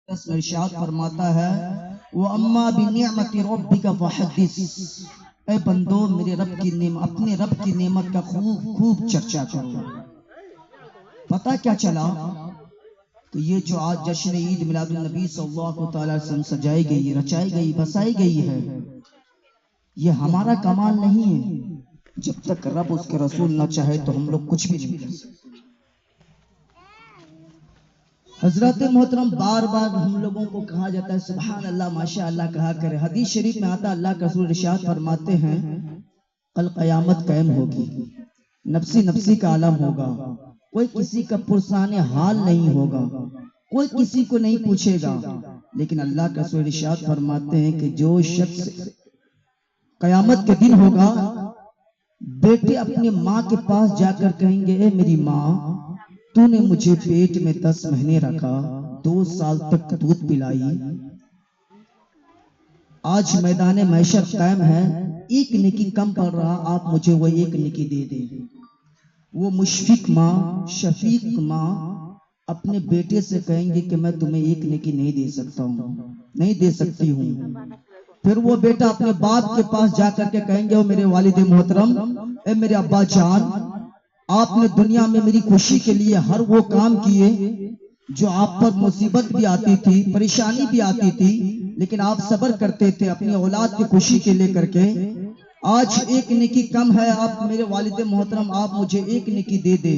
इरशाद फरमाता है वो अम्मा बिनिअमति रब्बिका फहद्दिस, ए बंदो मेरे रब की नेमत, अपने रब की नेमत का खूब खूब चर्चा करो। पता क्या चला कि ये जो आज जश्न ईद मिलादुन नबी सल्लल्लाहु अलैहि वसल्लम सजाई गई, रचाई गई, बसाई गई है, ये हमारा कमाल नहीं है। जब तक रब उसके रसूल न चाहे तो हम लोग कुछ भी नहीं कर सकते। हजरत मोहतरम बार बार हम लोगों को कहा जाता है सुभान अल्लाह माशा अल्लाह कहा करे। हदीस शरीफ में आता अल्लाह के रसूल इरशाद फरमाते हैं कल कयामत कायम होगी, नफ्सी नफ्सी का आलम होगा, कोई किसी का पुरसाने हाल नहीं होगा, कोई किसी को नहीं पूछेगा। लेकिन अल्लाह के रसूल इरशाद फरमाते हैं कि जो शख्स कयामत के दिन होगा, बेटे अपने माँ के पास जाकर कहेंगे ए मेरी माँ, तूने मुझे पेट में 10 महीने रखा, 2 साल तक दूध पिलाई, आज मैदान महशर कायम है, एक नेकी कम पड़ रहा, आप मुझे वो एक नेकी दे दे। वो मुशफिक माँ, शफीक माँ अपने बेटे से कहेंगे कि मैं तुम्हें एक नेकी नहीं दे सकता हूँ, नहीं दे सकती हूँ। फिर वो बेटा अपने बाप के पास जाकर के कहेंगे ओ मेरे वालिद मोहतरम, ए मेरे अब्बा जान, आपने दुनिया में मेरी खुशी के लिए हर वो काम किए जो आप पर मुसीबत भी आती थी, परेशानी भी आती थी, लेकिन आप सब्र करते थे अपनी औलाद की खुशी के लेकर के। आज एक नेकी कम है, आप मेरे वालिद मोहतरम आप मुझे एक नेकी दे दे।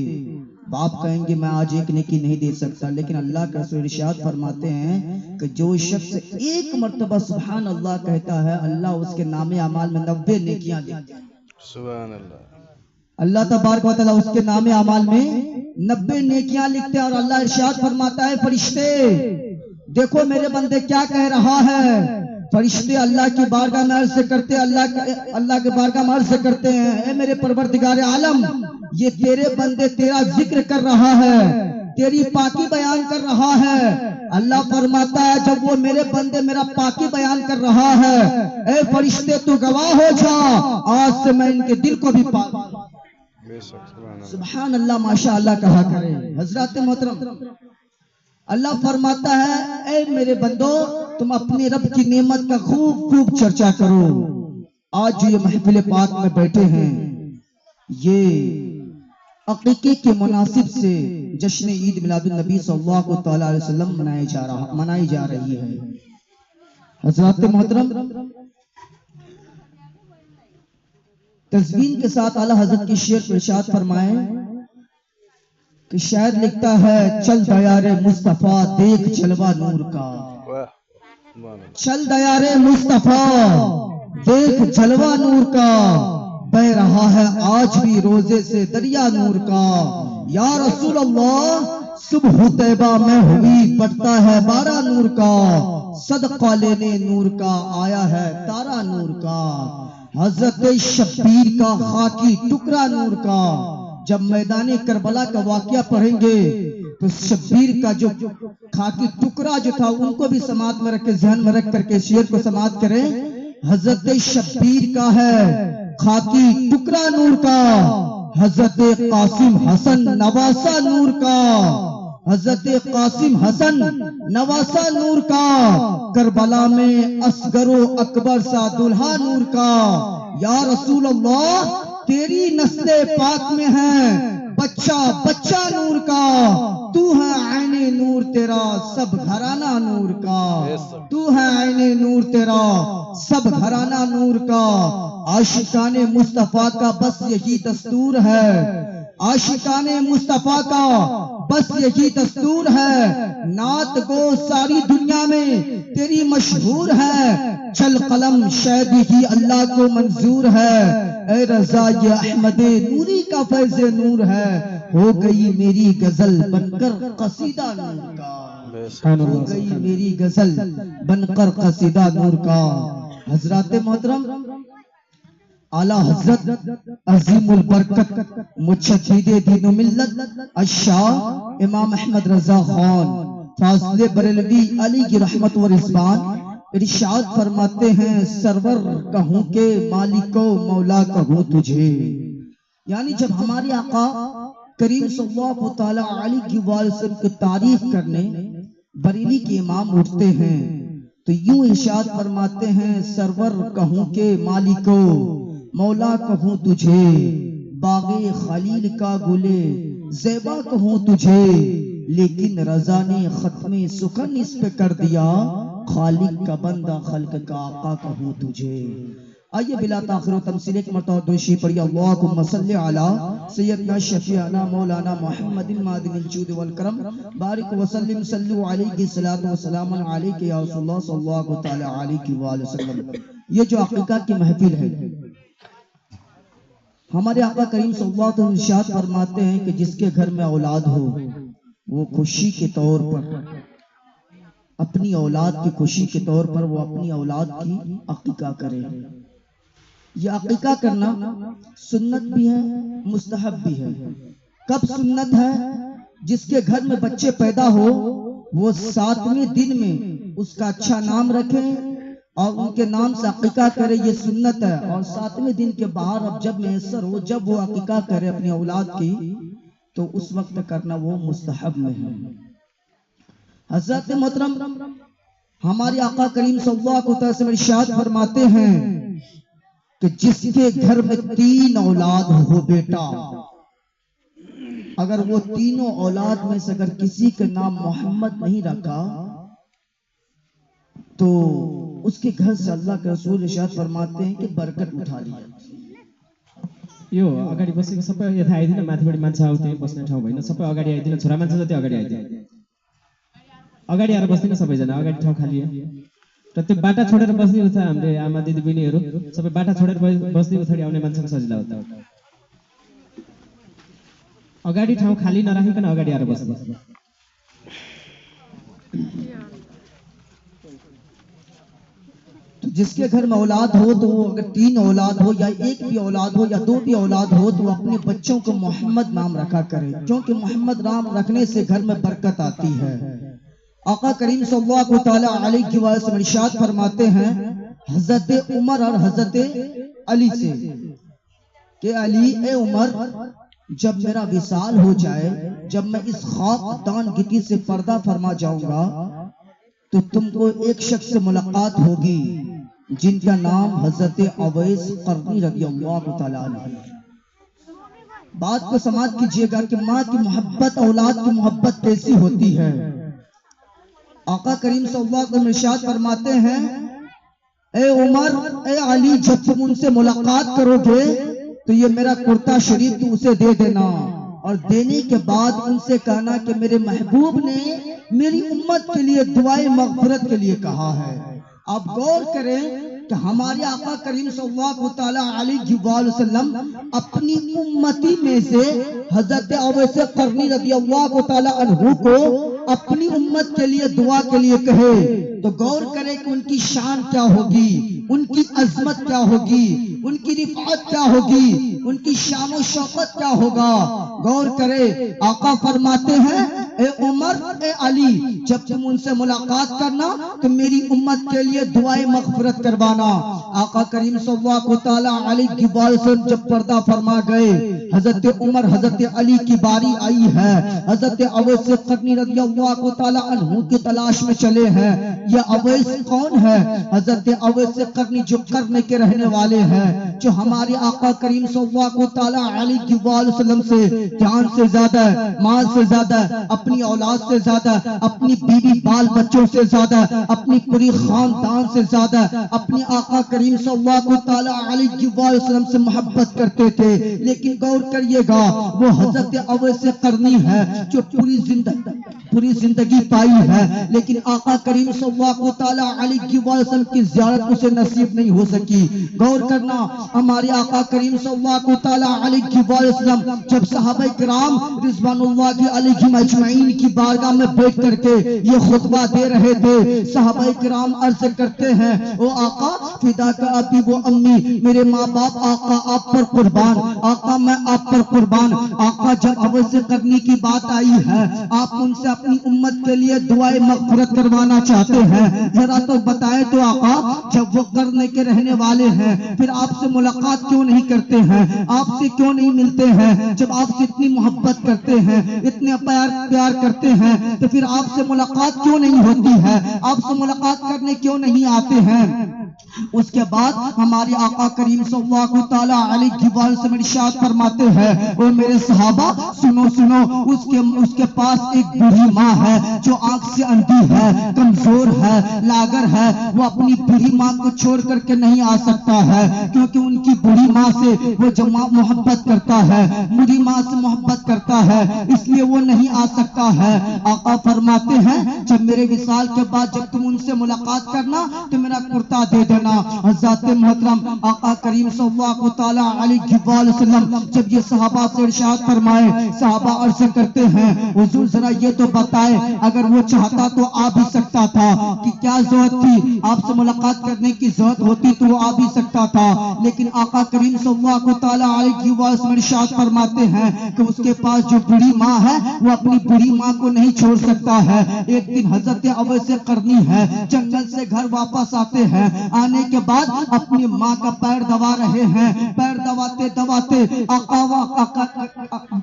बाप कहेंगे मैं आज एक नेकी नहीं दे सकता, लेकिन अल्लाह का रसूल इरशाद फरमाते हैं कि जो शख्स एक मर्तबा सुभान अल्लाह कहता है, अल्लाह उसके नामे अमाल में 90 नेकियां देते हैं। सुभान अल्लाह। अल्लाह तबारक व तआला उसके नामे अमाल में 90 नेकियां लिखते हैं। और अल्लाह इरशाद फरमाता है फरिश्ते देखो मेरे बंदे क्या कह रहा है। फरिश्ते अल्लाह की बारगाह में अर्ज़ करते, अल्लाह के बारगाह में अर्ज़ करते हैं ए मेरे परवरदिगार आलम, ये तेरे बंदे तेरा जिक्र कर रहा है, तेरी पाकी बयान कर रहा है। अल्लाह फरमाता है जब वो मेरे बंदे मेरा पाकी बयान कर रहा है, ए फरिश्ते तू गवाह हो जा, आज से मैं इनके दिल को भी पाक। सुभान अल्लाह माशा अल्लाह कहा करे। हजरत मोहतरम अल्लाह फरमाता है ए मेरे बंदो तुम अपने रब की नेमत का खूब खूब चर्चा करो। आज जो ये महफिल पाक में बैठे हैं, ये अक़ीक़े के मुनासिब से जश्न ईद मिलादुन नबी सल्लल्लाहु अलैहि वसल्लम मनाई जा रही है। हज़रात मोहतरम तज़मीन के साथ आला हज़रत की शेर इरशाद फरमाए कि शायर लिखता है चल दयारे मुस्तफा देख जलवा नूर का, चल दयारे मुस्तफा देख जलवा नूर का, बह रहा है आज भी रोजे से दरिया नूर का। या रसूल अल्लाह सुबह तैबा में हुई बढ़ता है बारा नूर का, सदका लेने नूर का आया है तारा नूर का। हजरत शब्बीर का खाकी टुकड़ा नूर का, जब मैदान करबला का वाकया पढ़ेंगे तो शब्बीर का जो खाकी टुकड़ा जो था उनको भी समाज में रख के ध्यान में रख करके शेर को समाज करें। हजरत शब्बीर का है खाकी टुकड़ा नूर का, हजरत कासिम हसन नवासा नूर का, हजरत कासिम हसन नवासा नूर का, करबला में असगरो अकबर सा दुल्हा नूर का। या रसूल अल्लाह तेरी नस्ले पाक में है बच्चा बच्चा नूर का, तू है आईने नूर तेरा सब घराना नूर का, तू है आईने नूर तेरा सब घराना नूर का। आशिकाने मुस्तफा का बस यही दस्तूर है, आशिकाने मुस्तफा का बस यही दस्तूर है, नात गो सारी दुनिया में तेरी मशहूर है, चल कलम शायद ही अल्लाह को मंजूर है। ए रज़ा ये अहमदे नूरी का फैज़ नूर है, हो गई मेरी गजल बनकर कसीदा नूर का, हो गई मेरी गजल बनकर कसीदा नूर का। हजरत मोहतरम आला हजरत अजीमुल बरकत मुजद्दिदे दीन मिल्लत अशाह इमाम अहमद रजा खान फाज़िले बरेलवी अली की रहमत व रिज़वान इरशाद फरमाते हैं सरवर कहूं के मालिको मौला कहूं तुझे। यानी जब हमारे आका करीम सल्लल्लाहु अलैहि वसल्लम की तारीफ करने बरेली के इमाम उठते हैं तो यूं इरशाद फरमाते हैं, सरवर कहूं के मालिको मौला कहूं तुझे, बागे खलील का गुले ज़ेबा कहूं तुझे, लेकिन रज़ा ने खत्मे सुखन इस पे कर दिया, खालिक का बंदा खल्क का आका कहूं तुझे। आइए बिला ताखिर तमसील एक मरतबा दुरूद पढ़िए, अल्लाहुम्मा सल्लि अला सय्यदना शफीअना मौलाना मुहम्मदिन मादिनिल जूद वल करम, बारिक व सल्लिम सल्लु अलैहि सलातु व सलामुन अलैका या रसूलल्लाह सल्लल्लाहु तआला अलैहि वसल्लम। ये जो अक़ीक़ा की महफिल है, हमारे आका करीम सल्लल्लाहु अलैहि वसल्लम इरशाद फरमाते हैं कि जिसके घर में औलाद हो वो खुशी के तौर पर, अपनी औलाद की खुशी के तौर पर वो अपनी औलाद की अक़ीक़ा करे। ये अक़ीक़ा करना सुन्नत भी है, मुस्तहब भी है। कब सुन्नत है? जिसके घर में बच्चे पैदा हो वो 7वें दिन में उसका अच्छा नाम रखे और उनके नाम से अक़ीक़ा करे, ये सुन्नत है। और 7वें दिन के बाहर अब जब मैसर हो, जब वो अक़ीक़ा करे अपनी औलाद की, तो उस वक्त करना वो मुस्तहब में है। हज़रत मोहतरम हमारे आका करीम सल्लल्लाहु अलैहि वसल्लम इरशाद फरमाते हैं कि जिसके घर में 3 औलाद हो बेटा, अगर वो तीनों औलाद में से अगर किसी का नाम मोहम्मद नहीं रखा तो उसके घर से अल्लाह के रसूल इरशाद फरमाते हैं कि बरकत उठा ली जाती। यो अगाडि बसेको सबै यता आइदिन, माथिबाट मान्छे आउँथे, बस्ने ठाउँ भएन, सबै अगाडि आइदिन, छोरा मान्छे जति अगाडि आइदिन, अगाडि आएर बस्दिन सबैजना, अगाडि ठाउँ खाली हो। र त्यो बाटा छोडेर बस्दै उता हामीले आमा दिदी बहिनीहरू सबै बाटा छोडेर बस्दै उताडि आउने मान्छेको सजिलो हो। अगाडि ठाउँ खाली नराखिकन अगाडि आएर बस्नु। तो जिसके घर में औलाद हो तो अगर 3 औलाद हो या 1 भी औलाद हो या 2 भी औलाद हो तो अपने बच्चों को मोहम्मद नाम रखा करे, क्योंकि मोहम्मद नाम रखने से घर में बरकत आती है। आका करीम सल्लल्लाहु तआला अलैहि वसल्लम इरशाद फरमाते हैं हजरत उमर और हजरत अली से कि अली ए उमर, जब मेरा विसाल हो जाए, जब मैं इस खाकदान गिटी से पर्दा फरमा जाऊंगा तो तुमको एक शख्स से मुलाकात होगी जिनका नाम हजरत अवैस करनी रज़ियल्लाहु तआला अन्हु। बात को समाज कीजिएगा कि माँ की मोहब्बत औलाद की मोहब्बत कैसी होती है। आका करीम सल्लल्लाहु अलैहि वसल्लम इरशाद फरमाते हैं, ए उमर, ए अली, जब तुम उनसे मुलाकात करोगे तो ये मेरा कुर्ता शरीफ तुम उसे दे देना और देने के बाद उनसे कहना कि मेरे महबूब ने मेरी उम्मत के लिए दुआए मग़फ़िरत के लिए कहा है। आप गौर करें कि हमारे आका करीम सल्लल्लाहु तआला अलैहि वसल्लम अपनी उम्मती में से हजरत अवैस करनी रज़ियल्लाहु तआला अन्हु को अपनी उम्मत के लिए दुआ के लिए कहे, तो गौर करें कि उनकी शान क्या होगी, उनकी अजमत क्या होगी, उनकी रिफ़ात क्या होगी, उनकी शान और शौकत क्या होगा। गौर करें, आका फरमाते हैं, ए उमर, ए अली, जब तुम उनसे मुलाकात करना तो मेरी उम्मत के लिए दुआए मग़फ़िरत करवाना। आका करीम सल्लल्लाहु तआला अलैहि वसल्लम जब पर्दा फरमा गए, हजरत उमर हजरत अली की बारी आई है। हजरत अवैस करनी रज़ियल्लाहु तआला अन्हु की तलाश में चले हैं। यह अवैस कौन है? हजरत अवैस करनी जो करने के रहने वाले हैं, जो हमारे आका करीम सल्लल्लाहु तआला अलैहि वसल्लम से जान से ज्यादा, माल से ज्यादा, अपनी औलाद से ज्यादा, अपनी बीवी बाल बच्चों से ज्यादा, अपनी पूरी खानदान से ज्यादा अपने आका करीम सल्लल्लाहु तआला अलैहि वसल्लम से मोहब्बत करते थे। लेकिन गौर करिएगा, वो हजरत अवैस करनी है जो पूरी जिंदगी पाई है, लेकिन आका करीम सल्लल्लाहु तआला अलैहि वसल्लम की ज़ियारत उसे नसीब नहीं हो सकी। गौर करना, हमारे आका करीम सल्लल्लाहु तआला अलैहि वसल्लम जब सहाबा किराम रिज़वानुल्लाहि अलैहिम अजमईन की बारगाह में बैठ करके ये खुतबा दे रहे थे, सहाबा किराम अर्ज करते हैं, ओ आका फिदा का अबी वो अम्मी, मेरे माँ बाप आका आप पर कुर्बान, आका मैं आप पर कुर्बान। आका जब अवैस करनी की बात आई है, आप उनसे अपनी उम्मत के लिए दुआए मग़फ़िरत करवाना चाहते हैं, जरा तो बताएं तो आका, जब वो करने के रहने वाले हैं फिर आपसे मुलाकात क्यों नहीं करते हैं? आपसे क्यों नहीं मिलते हैं? जब आपसे इतनी मोहब्बत करते हैं, इतने प्यार करते हैं, तो फिर आपसे मुलाकात क्यों नहीं होती है? आपसे मुलाकात करने क्यों नहीं आते हैं? उसके बाद हमारे आका करीम सल्लल्लाहु तआला अलैहि वसल्लम इरशाद फरमाते हैं, ओ मेरे सहाबा सुनो सुनो, उसके पास एक बूढ़ी माँ है जो आंख से अंधी है, कमजोर है, लागर है। वो अपनी बूढ़ी माँ को छोड़ करके नहीं आ सकता है, क्योंकि उनकी बूढ़ी माँ से वो जमा मोहब्बत करता है, बूढ़ी माँ से मोहब्बत करता है, इसलिए वो नहीं आ सकता है। आका फरमाते हैं, जब मेरे विसाल के बाद जब तुम उनसे मुलाकात करना तो मेरा कुर्ता दे देना। हज़रत मोहतरम आका करीम सल्लल्लाहु तआला अलैहि वसल्लम जब ये सहाबा से इरशाद फरमाए, सहाबा अर्ज करते हैं, हुजूर जरा ये तो बताए, अगर वो चाहता तो आ भी सकता था, कि क्या जरूरत थी? आपसे मुलाकात करने की जरूरत होती तो वो आ भी सकता था, लेकिन आका करीम सल्लल्लाहु तआला अलैहि वसल्लम इरशाद फरमाते हैं कि उसके पास जो बूढ़ी माँ है वो अपनी बूढ़ी माँ को नहीं छोड़ सकता है। एक दिन हजरत अवैस करनी है, जंगल से घर वापस आते हैं, आने के बाद अपनी माँ का पैर दबा रहे हैं, पैर दबाते दबाते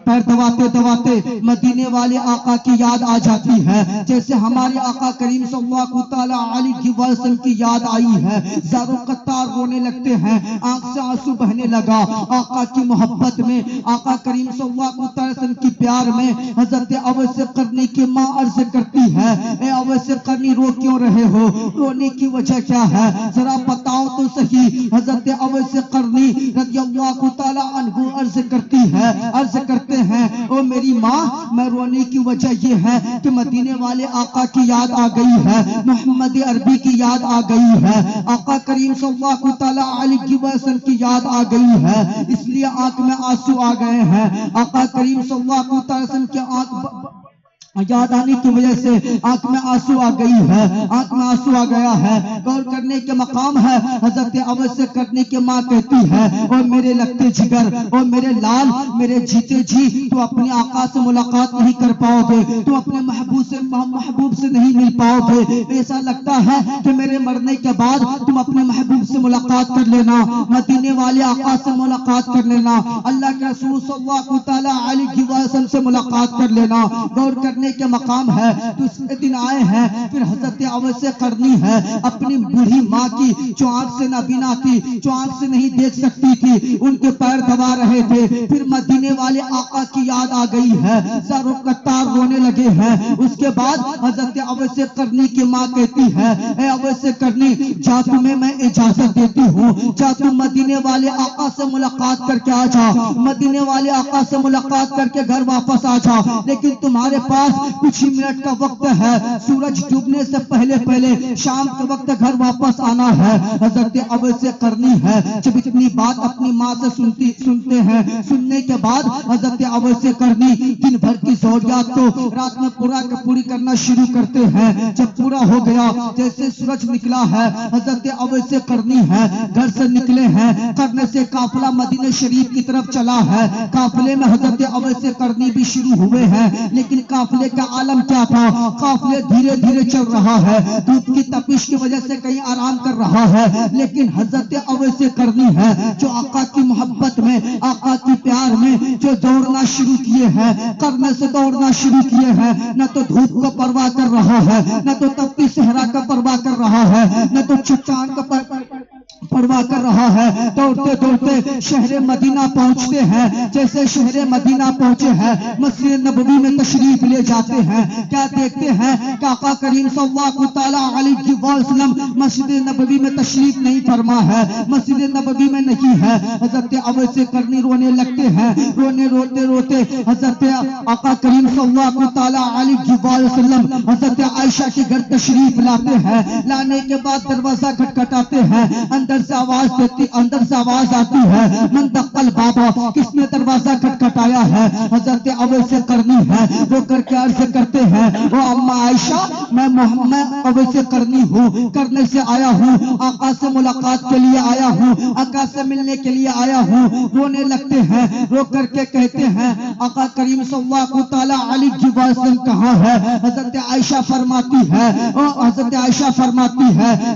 पैर दबाते दबाते मदीने वाले आका की याद आ जाती है, जैसे हमारे आका करीम सल्लल्लाहु तआला अलैहि वसल्लम की याद आई है। ज़ारो कतार रोने लगते हैं, आंख से आंसू बहने लगा। आका की मोहब्बत में, आका करीम सल्लल्लाहु तआला वसल्लम की प्यार में हजरत अवैस करनी की माँ अर्ज करती है, ए अवैस करनी रो क्यों रहे हो? रोने की वजह क्या है? जरा बताओ तो सही। हजरत अवैस करनी रज़ियल्लाहु तआला अन्हु अर्ज करते हैं, ओ मेरी माँ, मैं रोने की वजह ये है कि मदीने वाले आका की याद आ गई है, मोहम्मद अरबी की याद आ गई है, आका करीम सल्लल्लाहु तआला अलैहि वसल्लम की याद आ गई है, इसलिए आंख में आंसू आ गए हैं। आका करीम सल्लल्लाहु तआला वसल्लम की आंख याद आने की वजह से आंख में आंसू आ गई है, आंख में आंसू आ गया है। गौर करने के मकाम है। हजरत अवैस करने की माँ कहती है, और मेरे लगते जिगर, और मेरे लाल, मेरे जीते जी, तो अपने आका से मुलाकात नहीं कर पाओगे, तुम अपने महबूब से नहीं मिल पाओगे। ऐसा लगता है कि मेरे मरने के बाद तुम अपने महबूब से मुलाकात कर लेना, मदीने वाले आका से मुलाकात कर लेना, अल्लाह के रसूल सल्लल्लाहु तआला अलैहि वसल्लम से मुलाकात कर लेना। गौर करने के मकाम है। तो इस दिन आए हैं, फिर हजरत अवैस करनी है अपनी बूढ़ी माँ की, जो आंख से नाबीना थी, जो आंख से नहीं देख सकती थी, उनके पैर दबा रहे थे। फिर मदीने वाले आका की याद आ गई है, ज़ारो कतार रोने लगे हैं। उसके बाद हजरत अवैस करनी की माँ कहती है, ए अवैस करनी, जा तुम्हें मैं इजाजत देती हूँ, जा तुम मदीने वाले आका से मुलाकात करके आ जा, मदीने वाले आका से मुलाकात करके घर वापस आ जा, लेकिन तुम्हारे पास कुछ ही मिनट का वक्त है, सूरज डूबने से पहले पहले शाम के वक्त घर वापस आना है। हजरत अवैस करनी है जब इतनी बात अपनी माँ से सुनते हैं, सुनने के बाद हजरत अवैस करनी दिन भर की ज़रूरियात तो रात में पूरी करना शुरू करते हैं। जब पूरा हो गया, जैसे सूरज निकला है, हजरत अवैस करनी है घर से निकले हैं, करने से काफिला मदीने शरीफ की तरफ चला है। काफिले में हजरत अवैस करनी भी शुरू हुए हैं, लेकिन काफिले का आलम क्या था? काफिले धीरे धीरे चल रहा है, धूप की तपिश की वजह से कहीं आराम कर रहा है, लेकिन हजरत अवैस करनी है जो आका की मोहब्बत में, आका की प्यार में जो दौड़ना शुरू किए हैं, करने से दौड़ना शुरू किए हैं, न तो धूप का परवाह कर रहा है, न तो तपती सहरा का परवाह कर रहा है, न तो चट्टान का परवाह कर रहा है। दौड़ते दौड़ते शहर मदीना पहुंचते हैं। जैसे शहर मदीना पहुंचे हैं, मस्जिद नबवी में तशरीफ ले जाते हैं। क्या देखते हैं कि आका करीम सल्लल्लाहु तआला अलैहि वसल्लम मस्जिद नबवी में तशरीफ नहीं फरमा है, मस्जिद नबवी में नहीं है। हजरत अवैस करनी रोने लगते हैं, रोते रोते हजरत आका करीम सल्लल्लाहु तआला अलैहि वसल्लम हजरत आयशा के घर तशरीफ लाते हैं। लाने के बाद दरवाजा खटखटाते हैं, अंदर से आवाज आती है, मन दक्कल बाबा, किसने दरवाजा खटखटाया है? हजरत अवैस करनी है। वो करके अर्ज करते हैं, वो अम्मा आयशा, मैं मोहम्मद अवैस करनी हूँ, करने से आया हूँ, आका से मुलाकात के लिए आया हूँ, आका से मिलने के लिए आया हूँ। रोने लगते हैं, रो करके कहते हैं, आका करीम सल्लल्लाहु तआला अलैहि वसल्लम कहाँ है? हजरत आयशा फरमाती है,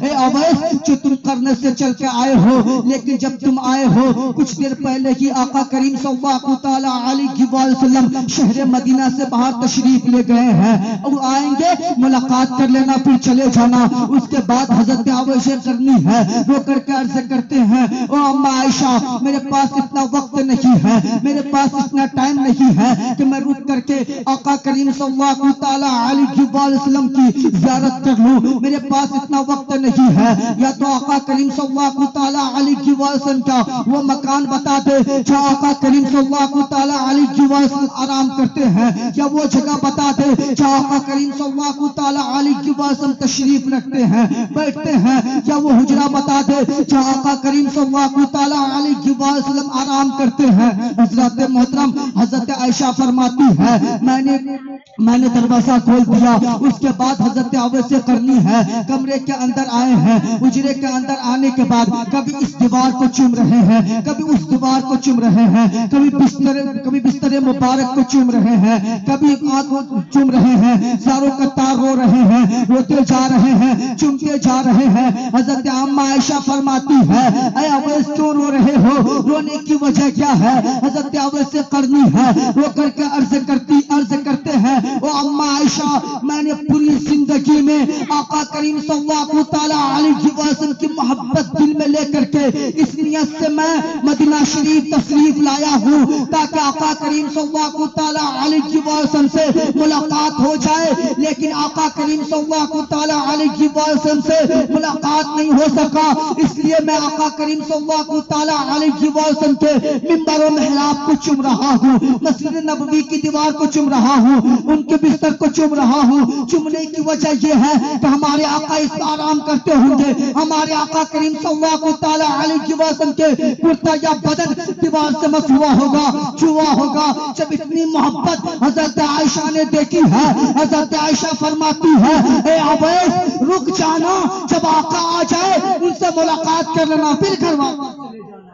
ए अवैस, जो तुम करने से चल के आए हो, लेकिन जब तुम आए हो कुछ देर पहले ही आका करीम सल्लल्लाहु तआला अलैहि वसल्लम शहर मदीना से बाहर तशरीफ ले गए हैं। अब आएंगे, मुलाकात कर लेना, फिर चले जाना। उसके बाद हजरत आयशा करनी है, रो करके अर्ज करते हैं, ओ अम्मा आयशा, मेरे पास इतना वक्त नहीं है, मेरे पास इतना टाइम नहीं है कि मैं रुक करके आका करीम सल्लल्लाहु तआला अलैहि वसल्लम की ज़ियारत कर लूं। मेरे पास इतना वक्त नहीं है। या तो आका करीम सल्लल्लाहु तआला अलैहि वसल्लम का वो मकान बता दे जहाँ आका करीम सल्लल्लाहु तआला अलैहि वसल्लम आराम करते हैं, या वो जगह बता दे जहाँ आका करीम सल्लल्लाहु तआला अलैहि वसल्लम तशरीफ रखते हैं, बैठते हैं, या वो हुजरा बता दे जहाँ आका करीम सल्लल्लाहु तआला अलैहि वसल्लम आराम करते हैं। हजरत मोहतरम हजरत आयशा फरमाती है, मैंने दरवाजा खोल दिया। उसके बाद हजरत आयशा करनी है, कमरे के अंदर आए हैं। उजरे के अंदर आने के बाद कभी इस दीवार को चूम रहे हैं, कभी उस दीवार को चूम रहे हैं, कभी बिस्तर मुबारक को चूम रहे हैं, कभी आंख को चूम रहे हैं, सारों का तार रो रहे हैं, रोते जा रहे हैं, चूमते जा रहे हैं। हजरत अम्मा आयशा फरमाती है, ऐ अवैस क्यों रो रहे हो, रोने की वजह क्या है? हजरत अवैस करनी है, रो करके अर्ज करते हैं, ओ अम्मा आयशा, मैंने पूरी जिंदगी में आका करीम सल्लल्लाहु तआला अलैहि वसल्लम की मोहब्बत दिल में लेकर के इस नियत से मैं मदीना शरीफ तशरीफ लाया हूँ ताकि आका करीम सल्लल्लाहु तआला अलैहि वसल्लम से मुलाकात हो जाए। लेकिन आका करीम सल्लल्लाहु तआला अलैहि वसल्लम से मुलाकात नहीं हो सका, इसलिए मैं आका करीम सल्लल्लाहु तआला अलैहि वसल्लम के मिंबर और महराब को चूम रहा हूँ, मस्जिद नबवी की दीवार को चूम रहा हूँ, उनके बिस्तर को चूम रहा हूँ। चूमने की वजह यह है कि हमारे आका इस आराम करते होंगे, हमारे आका करीम सल्लल्लाहु तआला अलैहि वसल्लम के कुर्ता या बदन दीवार से मस हुआ होगा, छुआ होगा। जब इतनी मोहब्बत हजरत आयशा ने देखी है, हजरत आयशा फरमाती है, ए अवैस रुक जाना, जब आका आ जाए उनसे मुलाकात कर लेना, फिर घर वापस चले जाना।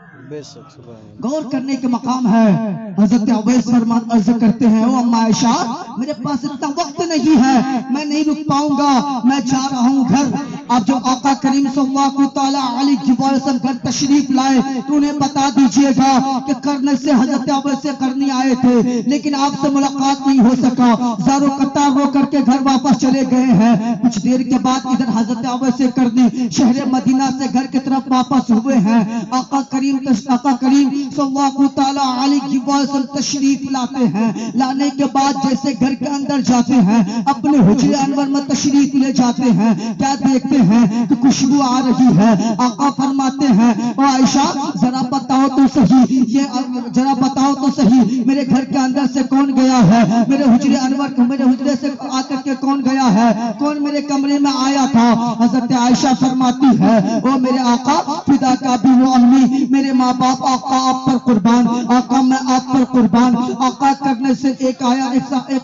गौर करने के मकाम है। हजरत अवैस फरमान अर्ज करते हैं, ओ अम्मा आयशा, मेरे पास इतना वक्त नहीं है, मैं नहीं रुक पाऊंगा, मैं जा रहा हूँ घर। अब जो आका करीम सल्लल्लाहु तआला अलैहि वसल्लम घर तशरीफ लाए तो उन्हें बता दीजिएगा कि करने से हजरत अवैस करनी आए थे, लेकिन आपसे मुलाकात नहीं हो सका, ज़ारो कतार रो करके घर वापस चले गए हैं। कुछ देर के बाद इधर हजरत अवैस करनी शहर मदीना से घर की तरफ वापस हुए हैं। आका करीम सल्लल्लाहु तआला अलैहि वसल्लम तशरीफ लाते हैं। लाने के बाद जैसे घर के अंदर जाते हैं, अपने हुजरे अनवर में तशरीफ ले जाते हैं, क्या देखते हैं कि खुशबू आ रही है। आका फरमाते हैं, ओ आयशा, जरा बताओ तो सही, ये जरा बताओ तो सही, मेरे घर के अंदर से कौन गया है, मेरे हुजरे से आकर के कौन गया है, कौन मेरे कमरे में आया था। हजरत आयशा फरमाती है, ओ मेरे आका, फिदा का भी वो अम्मी, मेरे माँ बाप, आका आप पर कुर्बान, आका मैं आप पर कुर्बान। आका करने से एक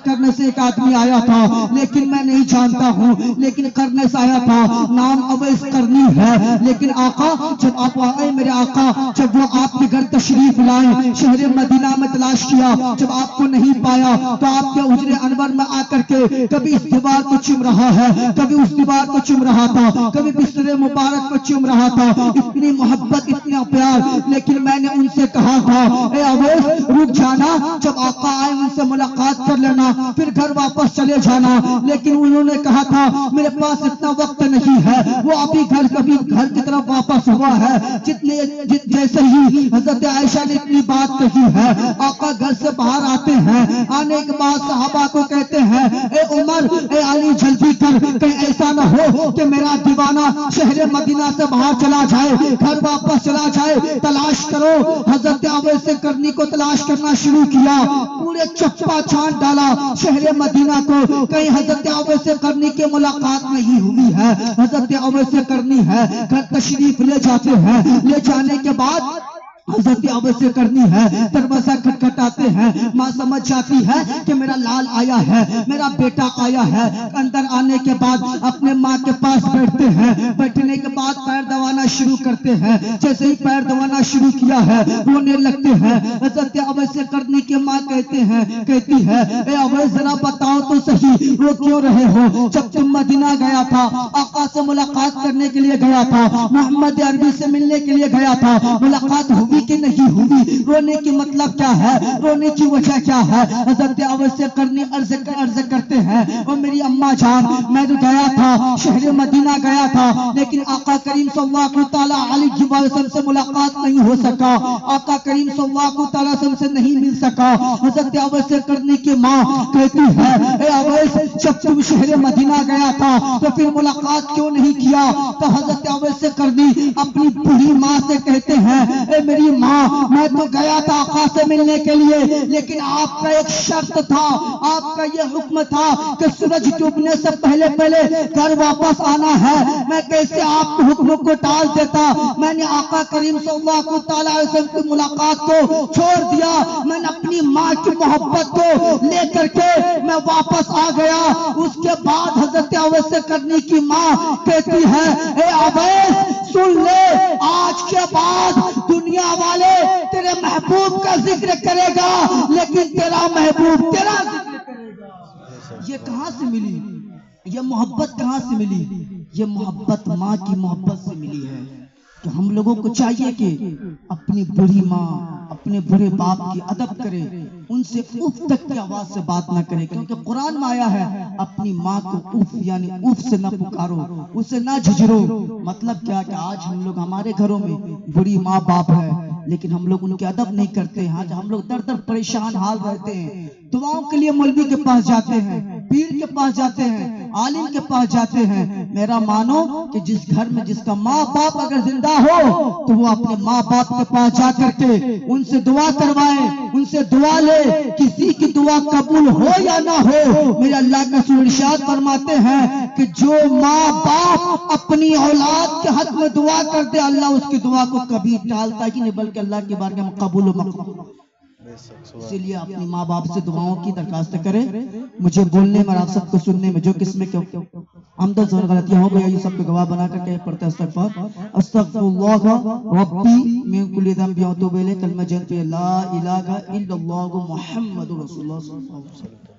करने से एक आदमी आया था, लेकिन मैं नहीं जानता हूँ, लेकिन करने से आया था, नाम अवैस करनी है। लेकिन आका जब आप आए, मेरे आका जब वो आपके घर तशरीफ लाए, शहर मदीना में तलाश किया, जब आपको नहीं पाया तो आपके हुजरे अनवर में आकर के कभी इस दीवार को चूम रहा है, कभी उस दीवार को चूम रहा था, कभी बिस्तर मुबारक को चूम रहा था। इतनी मोहब्बत, इतना प्यार। लेकिन मैंने उनसे कहा था, ए अवैस रुक जाना, जब आका आए उनसे मुलाकात कर लेना, फिर घर वापस चले जाना। लेकिन उन्होंने कहा था, मेरे पास इतना वक्त नहीं है। वो अभी घर की तरफ वापस हुआ है। जैसे ही हजरत आयशा ने इतनी बात कही है, आका घर से बाहर आते हैं। आने के बाद सहाबा को कहते हैं, ए उमर, ए अली, जल्दी कर, कहीं ऐसा ना हो कि मेरा दीवाना शहर मदीना से बाहर चला जाए, घर वापस चला जाए, तलाश करो। हजरत अवैस करनी को तलाश करना शुरू किया, पूरे चप्पा छान डाला शहर मदीना को, कहीं हजरत अवैस करनी की मुलाकात नहीं हुई है। हजरत अवैस करनी है घर तशरीफ ले जाते हैं। ले जाने के बाद हजरत अवश्य करनी है, दरवाजा खटखटाते हैं, माँ समझ जाती है कि मेरा लाल आया है, मेरा बेटा आया है। अंदर आने के बाद अपने माँ के पास बैठते हैं, बैठने के बाद पैर दबाना शुरू करते हैं। जैसे ही पैर दबाना शुरू किया है रोने लगते हैं। हजरत अवश्य करनी की माँ कहती है ए अवैस जरा बताओ तो सही रो क्यों रहे हो? जब तुम मदीना गया था, आका से मुलाकात करने के लिए गया था, मोहम्मद अरबी से मिलने के लिए गया था, मुलाकात हुई कि नहीं हुई? रोने की मतलब क्या है, रोने की वजह क्या है? हजरत अवश्य करनी अर्ज करते हैं और मेरी अम्मा जान, मैं तो गया था, शहर मदीना गया था, लेकिन आका करीम सल्लल्लाहु अलैहि वसल्लम से मुलाकात नहीं हो सका, आका करीम सल्लल्लाहु अलैहि वसल्लम से नहीं मिल सका। हजरत अवश्य करनी की माँ कहती है ए अवैस, जब तुम शहर मदीना गया था तो फिर मुलाकात क्यों नहीं किया? तो हजरत अवश्य करनी अपनी बूढ़ी माँ से कहते हैं ए मेरी माँ, मैं तो गया था आका से मिलने के लिए, लेकिन आपका एक शर्त था, आपका यह हुक्म था कि सूरज डूबने से पहले पहले घर वापस आना है। मैं कैसे आपके हुक्म को टाल देता? मैंने आका करीम सल्लल्लाहु अलैहि वसल्लम की मुलाकात को छोड़ दिया, मैंने अपनी माँ की मोहब्बत को लेकर के मैं वापस आ गया। उसके बाद हजरत अवश्य करनी की माँ कहती है ए अवैस सुन ले, आज के बाद दुनिया वाले तेरे महबूब का जिक्र करेगा, लेकिन तेरा महबूब तेरा जिक्र करेगा। ये कहां से मिली? ये मोहब्बत कहां से मिली? ये मोहब्बत माँ की मोहब्बत से मिली है। तो हम लोगों को चाहिए कि अपनी बुरी माँ, अपने बुरे बाप की अदब करें, उनसे उफ तक की आवाज से बात ना करें, क्योंकि कुरान में आया है अपनी माँ को उफ यानी उफ से न पुकारो, उसे ना झिझरो। मतलब क्या कि आज हम लोग, हमारे घरों में बुरी माँ बाप है, लेकिन हम लोग उनकी अदब नहीं करते हैं। आज हम लोग दर दर परेशान हाल रहते हैं, दुआओं के लिए मौलवी के पास जाते हैं, पीर के पास जाते हैं, आलिम के पास जाते हैं। मेरा मानो कि जिस घर में जिसका माँ बाप अगर जिंदा हो तो वो अपने माँ बाप के पास जा करके उनसे दुआ करवाए, उनसे दुआ ले। किसी की दुआ कबूल हो या ना हो, मेरे अल्लाह का रसूल इरशाद फरमाते हैं कि जो माँ बाप अपनी औलाद के हक में दुआ कर दे, अल्लाह उसकी दुआ को कभी टालता ही नहीं, बल्कि अल्लाह की बारगाह में कबूल मकबूल। इसीलिए अपनी माँ बाप से दुआओं की दरखास्त करें। मुझे बोलने में, आप सबको सुनने में जो किस्म के आमदन और गलतियां हो गई, ये सबको गवाह बना करके पढ़ते अस्तगफिरुल्लाह रब्बी मिन कुल्ली ज़ंबि व अतूबु इलैहि, कलमा जन पे ला इलाहा इल्लल्लाहु मुहम्मदुर रसूलुल्लाह सल्लल्लाहु अलैहि वसल्लम।